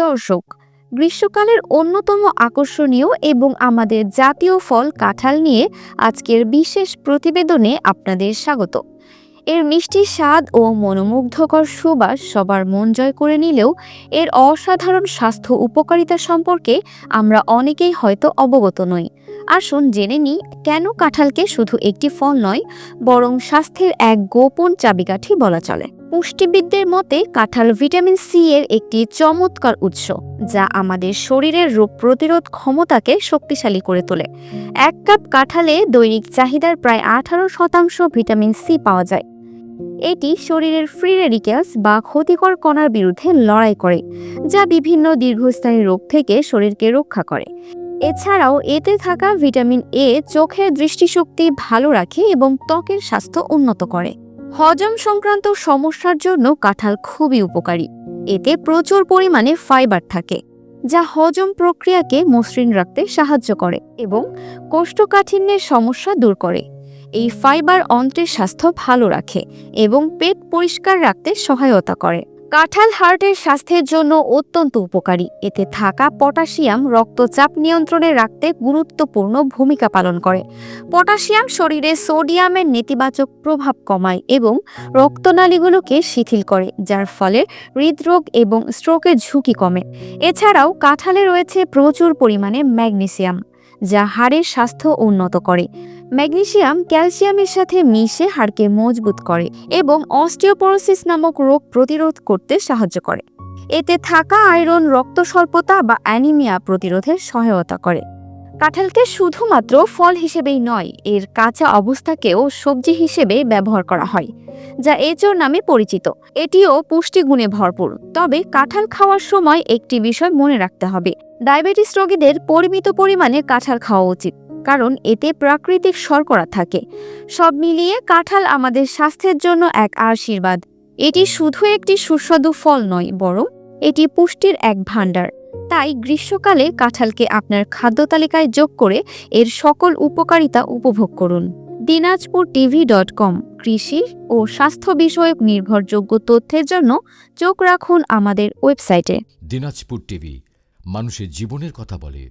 দর্শক, গ্রীষ্মকালের অন্যতম আকর্ষণীয় এবং আমাদের জাতীয় ফল কাঁঠাল নিয়ে আজকের বিশেষ প্রতিবেদনে আপনাদের স্বাগত। এর মিষ্টি স্বাদ ও মনোমুগ্ধকর সুবাস সবার মন জয় করে নিলেও এর অসাধারণ স্বাস্থ্য উপকারিতা সম্পর্কে আমরা অনেকেই হয়তো অবগত নই। আসুন জেনে নিই কেন কাঁঠালকে শুধু একটি ফল নয়, বরং স্বাস্থ্যের এক গোপন চাবিকাঠি বলা চলে। পুষ্টিবিদদের মতে কাঁঠাল ভিটামিন সি এর একটি চমৎকার উৎস, যা আমাদের শরীরের রোগ প্রতিরোধ ক্ষমতাকে শক্তিশালী করে তোলে। 1 কাপ কাঁঠালে দৈনিক চাহিদার প্রায় 18% ভিটামিন সি পাওয়া যায়। এটি শরীরের ফ্রি রেডিক্যালস বা ক্ষতিকর কণার বিরুদ্ধে লড়াই করে, যা বিভিন্ন দীর্ঘস্থায়ী রোগ থেকে শরীরকে রক্ষা করে। এছাড়াও এতে থাকা ভিটামিন এ চোখের দৃষ্টিশক্তি ভালো রাখে এবং ত্বকের স্বাস্থ্য উন্নত করে। হজম সংক্রান্ত সমস্যার জন্য কাঁঠাল খুবই উপকারী। এতে প্রচুর পরিমাণে ফাইবার থাকে, যা হজম প্রক্রিয়াকে মসৃণ রাখতে সাহায্য করে এবং কোষ্ঠকাঠিন্যের সমস্যা দূর করে। এই ফাইবার অন্ত্রের স্বাস্থ্য ভালো রাখে এবং পেট পরিষ্কার রাখতে সহায়তা করে। কাঁঠাল হার্টের স্বাস্থ্যের জন্য অত্যন্ত উপকারী। এতে থাকা পটাশিয়াম রক্তচাপ নিয়ন্ত্রণে রাখতে গুরুত্বপূর্ণ ভূমিকা পালন করে। পটাশিয়াম শরীরে সোডিয়ামের নেতিবাচক প্রভাব কমায় এবং রক্তনালীগুলোকে শিথিল করে, যার ফলে হৃদরোগ এবং স্ট্রোকের ঝুঁকি কমে। এছাড়াও কাঁঠালে রয়েছে প্রচুর পরিমাণে ম্যাগনেসিয়াম, যা হাড়ের স্বাস্থ্য উন্নত করে। ম্যাগনেসিয়াম ক্যালসিয়ামের সাথে মিশে হাড়কে মজবুত করে এবং অস্টিওপোরোসিস নামক রোগ প্রতিরোধ করতে সাহায্য করে। এতে থাকা আয়রন রক্ত স্বল্পতা বা অ্যানিমিয়া প্রতিরোধে সহায়তা করে। কাঁঠালকে শুধুমাত্র ফল হিসেবেই নয়, এর কাঁচা অবস্থাকেও সবজি হিসেবে ব্যবহার করা হয়, যা এঁচোড় নামে পরিচিত। এটিও পুষ্টিগুণে ভরপুর। তবে কাঁঠাল খাওয়ার সময় একটি বিষয় মনে রাখতে হবে: ডায়াবেটিস রোগীদের পরিমিত পরিমাণে কাঁঠাল খাওয়া উচিত, কারণ এতে প্রাকৃতিক শর্করা থাকে। সব মিলিয়ে কাঁঠাল আমাদের স্বাস্থ্যের জন্য এক আশীর্বাদ। এটি শুধু একটি সুস্বাদু ফল নয়, বরং এটি পুষ্টির এক ভাণ্ডার। তাই গ্রীষ্মকালে কাঁঠালকে আপনার খাদ্য তালিকায় যোগ করে এর সকল উপকারিতা উপভোগ করুন। dinajpurtv.com কৃষি ও স্বাস্থ্য বিষয়ক নির্ভরযোগ্য তথ্যের জন্য চোখ রাখুন আমাদের ওয়েবসাইটে। দিনাজপুর টিভি, মানুষের জীবনের কথা বলে।